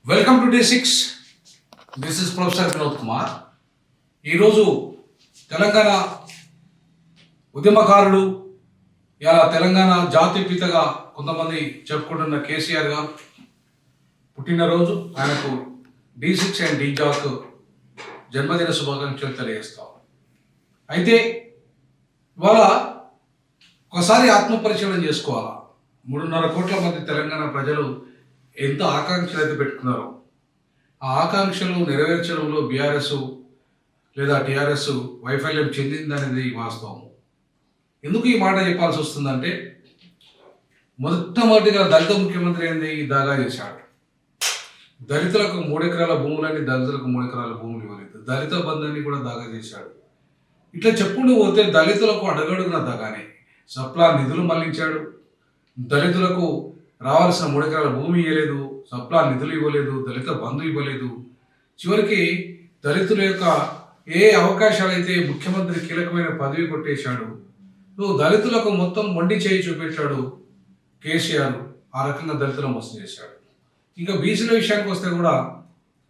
Welcome to day 6. This is professor Vinod Kumar. ఈరోజు తెలంగాణ ఉద్యమకారుడు, ఇలా తెలంగాణ జాతిపితగా కొంతమంది చెప్పుకుంటున్న కేసీఆర్ గారు పుట్టినరోజు. ఆయనకు D6 అండ్ D-JOC జన్మదిన శుభాకాంక్షలు తెలియజేస్తాం. అయితే ఇవాళ ఒకసారి ఆత్మపరిశీలన చేసుకోవాలా. 3.5 కోట్ల మంది తెలంగాణ ప్రజలు ఎంత ఆకాంక్షలు అయితే పెట్టుకున్నారో ఆ ఆకాంక్షలు నెరవేర్చడంలో బీఆర్ఎస్ లేదా టీఆర్ఎస్ వైఫల్యం చెందిందనేది వాస్తవం. ఎందుకు ఈ మాట చెప్పాల్సి వస్తుందంటే, మొట్టమొదటిగా దళిత ముఖ్యమంత్రి ఏంది దాగా చేశాడు. దళితులకు 3 ఎకరాల భూములని దళితులకు 3 ఎకరాల భూములు ఇవ్వలేదు. దళిత బంధాన్ని కూడా దాగా చేశాడు. ఇట్లా చెప్పుకుంటూ పోతే దళితులకు అడుగడుగున దగానే. సప్లా నిధులు మళ్లించాడు, దళితులకు రావాల్సిన 3 ఎకరాల భూమి ఇవ్వలేదు, సప్లా నిధులు ఇవ్వలేదు, దళిత బంధు ఇవ్వలేదు. చివరికి దళితుల యొక్క ఏ అవకాశాలు అయితే ముఖ్యమంత్రి కీలకమైన పదవి కొట్టేశాడు, దళితులకు మొత్తం మొండి చేయి చూపించాడు కేసీఆర్. ఆ రకంగా దళితులను మోసం చేశాడు. ఇంకా బీసీల విషయానికి వస్తే కూడా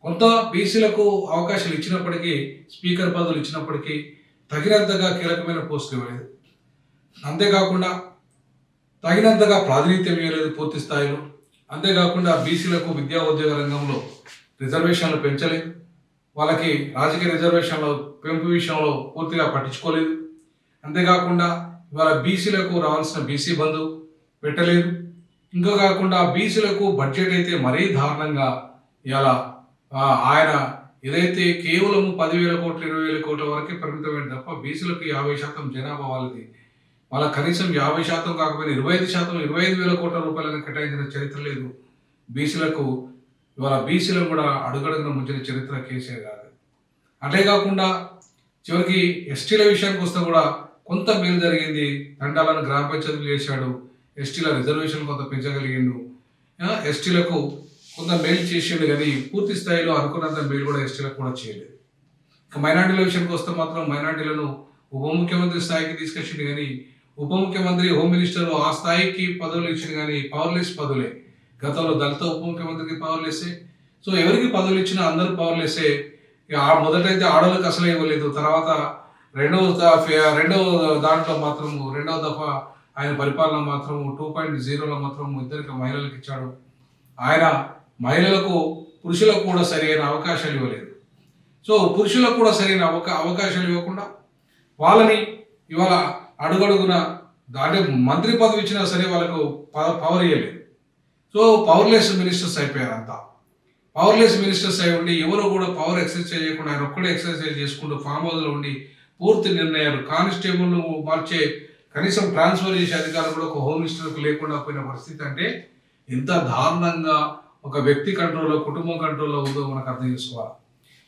కొంత బీసీలకు అవకాశాలు ఇచ్చినప్పటికీ, స్పీకర్ పదవులు ఇచ్చినప్పటికీ తగినంతగా కీలకమైన పోస్టులు ఇవ్వలేదు. అంతేకాకుండా తగినంతగా ప్రాతినిధ్యం ఇవ్వలేదు పూర్తి స్థాయిలో. అంతేకాకుండా బీసీలకు విద్యా ఉద్యోగ రంగంలో రిజర్వేషన్లు పెంచలేదు, వాళ్ళకి రాజకీయ రిజర్వేషన్ల పెంపు విషయంలో పూర్తిగా పట్టించుకోలేదు. అంతేకాకుండా ఇవాళ బీసీలకు రావాల్సిన బీసీ బంధు పెట్టలేదు. ఇంకా కాకుండా బీసీలకు బడ్జెట్ అయితే మరీ దారుణంగా ఇలా ఆయన ఏదైతే కేవలం 10,000 కోట్లు 20,000 కోట్ల వరకే పరిమితమైన తప్ప బీసీలకు 50% జనాభా వాళ్ళది. వాళ్ళ కనీసం 50% కాకపోయినా 25%, 25,000 కోట్ల రూపాయలను కేటాయించిన చరిత్ర లేదు బీసీలకు. ఇవాళ బీసీలను కూడా అడుగడుగున ముంచిన చరిత్ర కేసీఆర్ కాదు. అంతేకాకుండా చివరికి ఎస్టీల విషయానికి వస్తే కూడా కొంత మేలు జరిగింది. తండాలను గ్రామ పంచాయతీలు చేశాడు, ఎస్టీల రిజర్వేషన్ కొంత పెంచగలిగిండు, ఎస్టీలకు కొంత మేలు చేసిండు. కానీ పూర్తి స్థాయిలో అనుకున్నంత మేలు కూడా ఎస్టీలకు కూడా చేయలేదు. ఇక మైనార్టీల విషయానికి వస్తే మాత్రం మైనార్టీలను ఉప ముఖ్యమంత్రి స్థాయికి తీసుకొచ్చిండు. కానీ ఉప ముఖ్యమంత్రి, హోమ్ మినిస్టర్ ఆ స్థాయికి పదవులు ఇచ్చింది, కానీ పవర్లెస్ పదవులే. గతంలో దళిత ఉప ముఖ్యమంత్రికి పవర్లెస్సే. సో ఎవరికి పదవులు ఇచ్చినా అందరూ పవర్లెస్సే. మొదటైతే ఆడవాళ్ళకి అసలే ఇవ్వలేదు. తర్వాత రెండవ దాంట్లో మాత్రం రెండవ దఫా ఆయన పరిపాలన మాత్రం 2.0లో మాత్రం ఇద్దరికి మహిళలకు ఇచ్చాడు. ఆయన మహిళలకు, పురుషులకు కూడా సరైన అవకాశాలు ఇవ్వలేదు. సో పురుషులకు కూడా సరైన అవకాశాలు ఇవ్వకుండా వాళ్ళని ఇవాళ అడుగడుగున అంటే మంత్రి పదవి ఇచ్చినా సరే వాళ్ళకు పవర్ ఇవ్వలేదు. సో పవర్లెస్ మినిస్టర్స్ అయిపోయారు అంతా. పవర్లెస్ మినిస్టర్స్ అయి ఉండి ఎవరు కూడా పవర్ ఎక్సర్సైజ్ చేయకుండా ఆయన ఒక్కడే ఎక్సర్సైజ్ చేసుకుంటూ ఫామ్ హౌస్లో ఉండి పూర్తి నిర్ణయాలు, కానిస్టేబుల్ మార్చే కనీసం ట్రాన్స్ఫర్ చేసే అధికారం కూడా ఒక హోమ్ మినిస్టర్కు లేకుండా పోయిన పరిస్థితి. అంటే ఎంత దారుణంగా ఒక వ్యక్తి కంట్రోల్లో, కుటుంబం కంట్రోల్లో ఉందో మనకు అర్థం చేసుకోవాలి.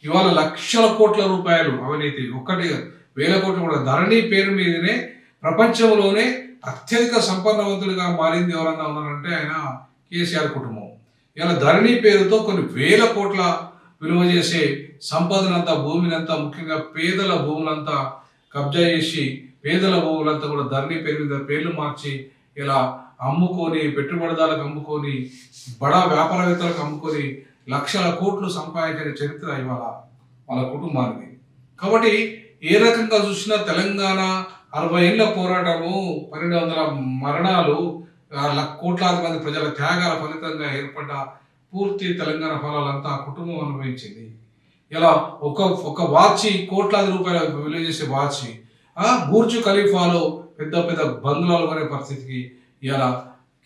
ఇవాళ లక్షల కోట్ల రూపాయలు అవినీతి, 1,000 కోట్లు కూడా ధరణి పేరు మీదనే ప్రపంచంలోనే అత్యధిక సంపన్నవంతుడిగా మారింది ఎవరన్నా ఉన్నారంటే ఆయన కేసీఆర్ కుటుంబం. ఇలా ధరణి పేరుతో కొన్ని 1,000 కోట్ల విలువ చేసే సంపదనంతా, భూమినంతా, ముఖ్యంగా పేదల భూములంతా కబ్జా చేసి పేదల భూములంతా కూడా ధరణి పేరు మీద పేర్లు మార్చి ఇలా అమ్ముకొని, పెట్టుబడిదారులకు అమ్ముకొని, బడా వ్యాపారవేత్తలకు అమ్ముకొని లక్షల కోట్లు సంపాదించిన చరిత్ర ఇవాళ వాళ్ళ కుటుంబానికి. కాబట్టి ఏ రకంగా చూసినా తెలంగాణ 60 ఏళ్ల పోరాటము, 1200 మరణాలు, కోట్లాది మంది ప్రజల త్యాగాల ఫలితంగా ఏర్పడ్డ పూర్తి తెలంగాణ ఫలాలంతా ఆ కుటుంబం అనుభవించింది. ఇలా ఒక వాచి కోట్లాది రూపాయల విలువ చేసే వాచి బూర్జు ఖలీఫాలో పెద్ద పెద్ద బంగ్లాలు కొనే పరిస్థితికి ఇలా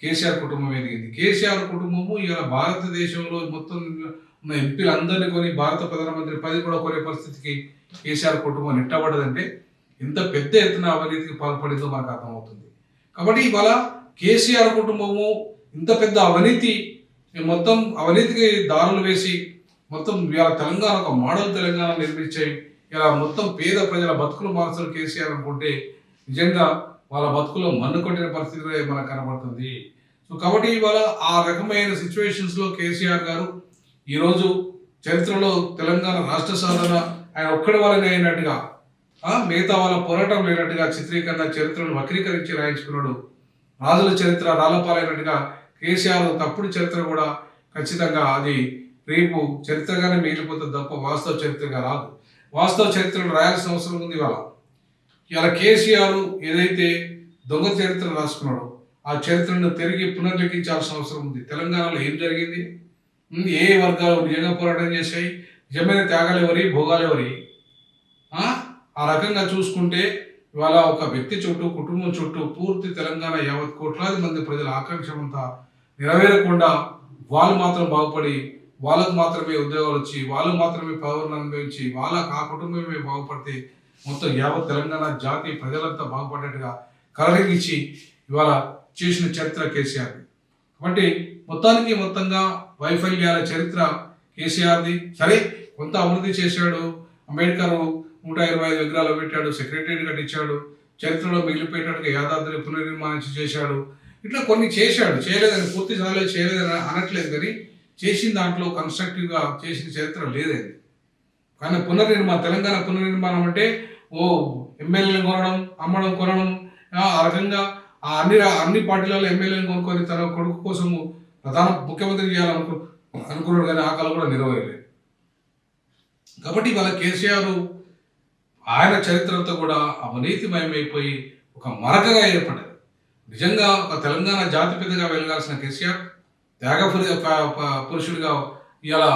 కేసీఆర్ కుటుంబం ఎదిగింది. కేసీఆర్ కుటుంబము ఇలా భారతదేశంలో మొత్తం ఉన్న ఎంపీలందరినీ కొని భారత ప్రధానమంత్రి పదవి కూడా కొనే పరిస్థితికి కేసీఆర్ కుటుంబం నెట్టబడ్డదంటే ఎంత పెద్ద ఎత్తున అవినీతికి పాల్పడిందో మనకు అర్థమవుతుంది. కాబట్టి ఇవాళ కేసీఆర్ కుటుంబము ఇంత పెద్ద అవినీతి, మొత్తం అవినీతికి దారులు వేసి మొత్తం ఇవాళ తెలంగాణ ఒక మోడల్ తెలంగాణ నిర్మించాయి. ఇలా మొత్తం పేద ప్రజల బతుకులు మార్చడం కేసీఆర్ అనుకుంటే నిజంగా వాళ్ళ బతుకులో మన్ను కొట్టిన పరిస్థితి మనకు కనబడుతుంది. సో కాబట్టి ఇవాళ ఆ రకమైన సిచ్యువేషన్స్లో కేసీఆర్ గారు ఈరోజు చరిత్రలో తెలంగాణ రాష్ట్ర సాధన ఆయన ఒక్కడి వాళ్ళని అయినట్టుగా, మిగతా వాళ్ళ పోరాటం లేనట్టుగా చిత్రీకరణ, చరిత్రను వక్రీకరించి రాయించుకున్నాడు. రాజుల చరిత్ర రాళ్లపాలైనట్టుగా కేసీఆర్ తప్పుడు చరిత్ర కూడా ఖచ్చితంగా అది రేపు చరిత్రగానే మిగిలిపోతుంది తప్ప వాస్తవ చరిత్రగా రాదు. వాస్తవ చరిత్రను రాయాల్సిన అవసరం ఉంది ఇవాళ. ఇలా కేసీఆర్ ఏదైతే దొంగ చరిత్ర రాసుకున్నాడో ఆ చరిత్రను తిరిగి పునర్లిఖించాల్సిన అవసరం ఉంది. తెలంగాణలో ఏం జరిగింది, ఏ వర్గాలు నిజంగా పోరాటం చేశాయి, నిజమైన త్యాగాలు ఎవరి, భోగాలు ఎవరి, ఆ రకంగా చూసుకుంటే ఇవాళ ఒక వ్యక్తి చుట్టూ, కుటుంబం చుట్టూ పూర్తి తెలంగాణ యావత్ కోట్లాది మంది ప్రజల ఆకాంక్ష అంతా నెరవేరకుండా వాళ్ళు మాత్రం బాగుపడి వాళ్ళకు మాత్రమే ఉద్యోగాలు వచ్చి వాళ్ళు మాత్రమే పవర్ను అనుభవించి ఆ కుటుంబమే బాగుపడితే మొత్తం యావత్ తెలంగాణ జాతి ప్రజలంతా బాగుపడేట్టుగా కలరింగిచ్చి ఇవాళ చేసిన చరిత్ర కేసీఆర్ది. కాబట్టి మొత్తంగా వైఫల్యాల చరిత్ర కేసీఆర్ది. సరే, కొంత అభివృద్ధి చేశాడు. అంబేద్కర్ 125 విగ్రహాలు పెట్టాడు, సెక్రటరియట్ కట్టించాడు, చరిత్రలో మిగిలిపోయేటట్టుగా యాదాద్రి పునర్నిర్మాణం చేశాడు. ఇట్లా కొన్ని చేశాడు. చేయలేదని పూర్తి చేయలేదని అనట్లేదు, కానీ చేసిన దాంట్లో కన్స్ట్రక్టివ్గా చేసిన చరిత్ర లేదండి. కానీ తెలంగాణ పునర్నిర్మాణం అంటే ఎమ్మెల్యేలు కొనడం, అమ్మడం, కొనడం, ఆ రకంగా అన్ని పార్టీలలో ఎమ్మెల్యేలు కొనుక్కొని తన కొడుకు కోసము ప్రధాన ముఖ్యమంత్రి అనుకున్నాడు, కానీ ఆ కాలం కూడా నెరవేరలేదు. కాబట్టి ఇవాళ కేసీఆర్ ఆయన చరిత్ర అంతా కూడా అవినీతిమయమైపోయి ఒక మరకగా ఏర్పడ్డది. నిజంగా ఒక తెలంగాణ జాతిపితగా వెలగాల్సిన కేసీఆర్ త్యాగ పురుషుడిగా ఇలా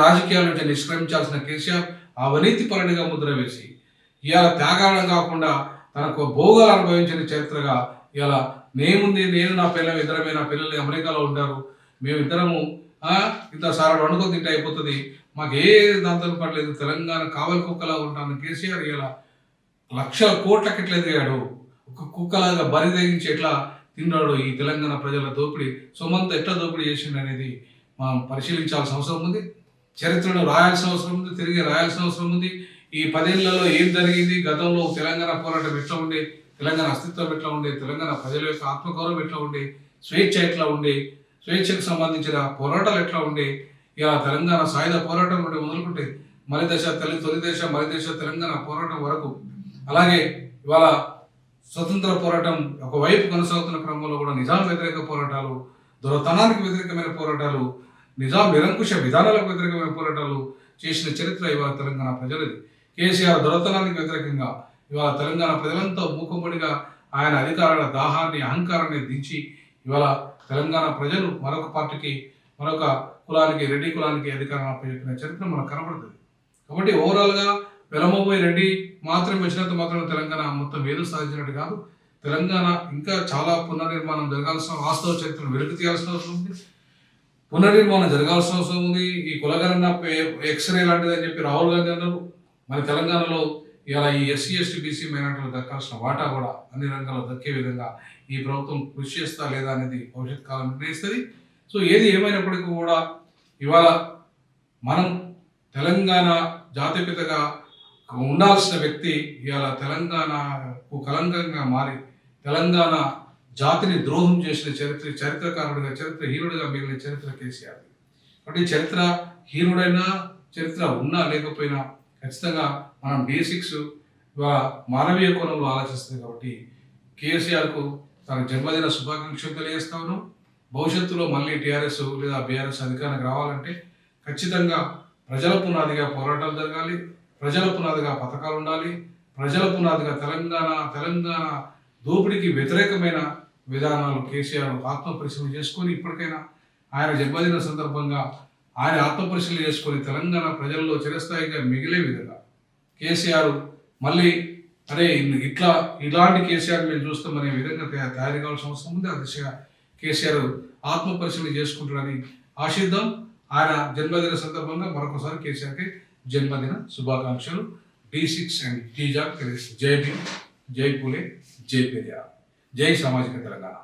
రాజకీయాల నుంచి నిష్క్రమించాల్సిన కేసీఆర్ అవినీతి పరుడిగా ముద్ర వేసి ఇవాళ త్యాగాలను కాకుండా తనకు భోగాలు అనుభవించిన చరిత్రగా ఇలా నేను నా పిల్లలు ఇద్దరమే, నా పిల్లలు అమెరికాలో ఉంటారు, మేమిద్దరము ఇంత సారాడు వండుకొని తింటే అయిపోతుంది, మాకు ఏ దాంతో పడలేదు, తెలంగాణ కావలి కుక్కలా ఉంటాను కేసీఆర్ ఇలా లక్షల కోట్లకి ఎట్లా ఎదిగాడు, ఒక కుక్కలాగా బరి తెగించి ఎట్లా తిన్నాడు, ఈ తెలంగాణ ప్రజల దోపిడీ సొమంత ఎట్లా దోపిడీ చేసిండు అనేది మనం పరిశీలించాల్సిన అవసరం ఉంది. చరిత్రను రాయాల్సిన అవసరం ఉంది, తిరిగి రాయాల్సిన అవసరం ఉంది. ఈ 10 ఏళ్లలో ఏం జరిగింది, గతంలో తెలంగాణ పోరాటం ఎట్లా ఉండే, తెలంగాణ అస్తిత్వం ఎట్లా ఉండే, తెలంగాణ ప్రజల యొక్క ఆత్మగౌరవం ఎట్లా ఉండే, స్వేచ్ఛ ఎట్లా ఉండే, స్వేచ్ఛకు సంబంధించిన పోరాటాలు ఎట్లా ఉండే, ఇలా తెలంగాణ సాయుధ పోరాటం నుండి మొదలుకుంటే తొలి దశ మరి దశ తెలంగాణ పోరాటం వరకు, అలాగే ఇవాళ స్వతంత్ర పోరాటం ఒకవైపు కొనసాగుతున్న క్రమంలో కూడా నిజాం వ్యతిరేక పోరాటాలు, దొరతనానికి వ్యతిరేకమైన పోరాటాలు, నిజాం నిరంకుశ విధానాలకు వ్యతిరేకమైన పోరాటాలు చేసిన చరిత్ర ఇవాళ తెలంగాణ ప్రజలది. కేసీఆర్ దొరతనానికి వ్యతిరేకంగా ఇవాళ తెలంగాణ ప్రజలంతా మూకుమ్మడిగా ఆయన అధికారాల దాహాన్ని, అహంకారాన్ని దించి ఇవాళ తెలంగాణ ప్రజలు మరొక పార్టీకి, మరొక కులానికి, రెడ్డి కులానికి అధికారం అప్పచెప్పిన చరిత్ర మనకు కనబడుతుంది. కాబట్టి ఓవరాల్గా వెలమబోయి రెడ్డి మాత్రం వచ్చినంత మాత్రం తెలంగాణ మొత్తం ఏదో సాధించినట్టు కాదు. తెలంగాణ ఇంకా చాలా పునర్నిర్మాణం జరగాల్సిన, వాస్తవ చరిత్రను వెలుగు తీయాల్సిన అవసరం ఉంది, పునర్నిర్మాణం జరగాల్సిన అవసరం ఉంది. ఈ కులగణన ఎక్స్రే లాంటిది అని చెప్పి రాహుల్ గాంధీ అన్నారు. మరి తెలంగాణలో ఇలా ఈ ఎస్సీ ఎస్టీ బీసీ మైనార్టీలకు దక్కాల్సిన వాటా కూడా అన్ని రంగాల్లో దక్కే విధంగా ఈ ప్రభుత్వం కృషి చేస్తా లేదా అనేది భవిష్యత్ కాలం నిర్ణయిస్తుంది. సో ఏది ఏమైనప్పటికీ కూడా ఇవాళ మనం తెలంగాణ జాతిపితగా ఉండాల్సిన వ్యక్తి ఇవాళ తెలంగాణకు కలంకంగా మారి తెలంగాణ జాతిని ద్రోహం చేసిన చరిత్రకారుడిగా, చరిత్రహీనుడిగా మిగిలిన చరిత్ర కేసీఆర్. కాబట్టి చరిత్ర హీనుడైనా, చరిత్ర ఉన్నా లేకపోయినా ఖచ్చితంగా మనం బేసిక్స్ మానవీయ కోణంలో ఆలోచిస్తుంది. కాబట్టి కేసీఆర్కు తన జన్మదిన శుభాకాంక్షలు తెలియజేస్తాను. భవిష్యత్తులో మళ్ళీ టీఆర్ఎస్ లేదా బీఆర్ఎస్ అధికారానికి రావాలంటే ఖచ్చితంగా ప్రజల పునాదిగా పోరాటాలు జరగాలి, ప్రజల పునాదిగా పథకాలు ఉండాలి, ప్రజల పునాదిగా తెలంగాణ దోపిడీకి వ్యతిరేకమైన విధానాలు కేసీఆర్ ఆత్మపరిశీలన చేసుకొని ఇప్పటికైనా ఆయన జన్మదిన సందర్భంగా ఆయన ఆత్మపరిశీలన చేసుకొని తెలంగాణ ప్రజల్లో చిరస్థాయిగా మిగిలే విధంగా కేసీఆర్ మళ్ళీ ఇలాంటి కేసీఆర్ మేము చూస్తామనే విధంగా తయారు కావాల్సిన అవసరం ఉంది. ఆ దిశగా కేసీఆర్ ఆత్మపరిశీలన చేసుకుంటారని ఆశిద్దాం. ఆయన జన్మదిన సందర్భంగా మరొకసారి కేసీఆర్కి జన్మదిన శుభాకాంక్షలు. D6 అండ్ టీజాక్ తెలుసు. జై భీమ్, జై పూలే, జై పెరియార్, జై సామాజిక తెలంగాణ.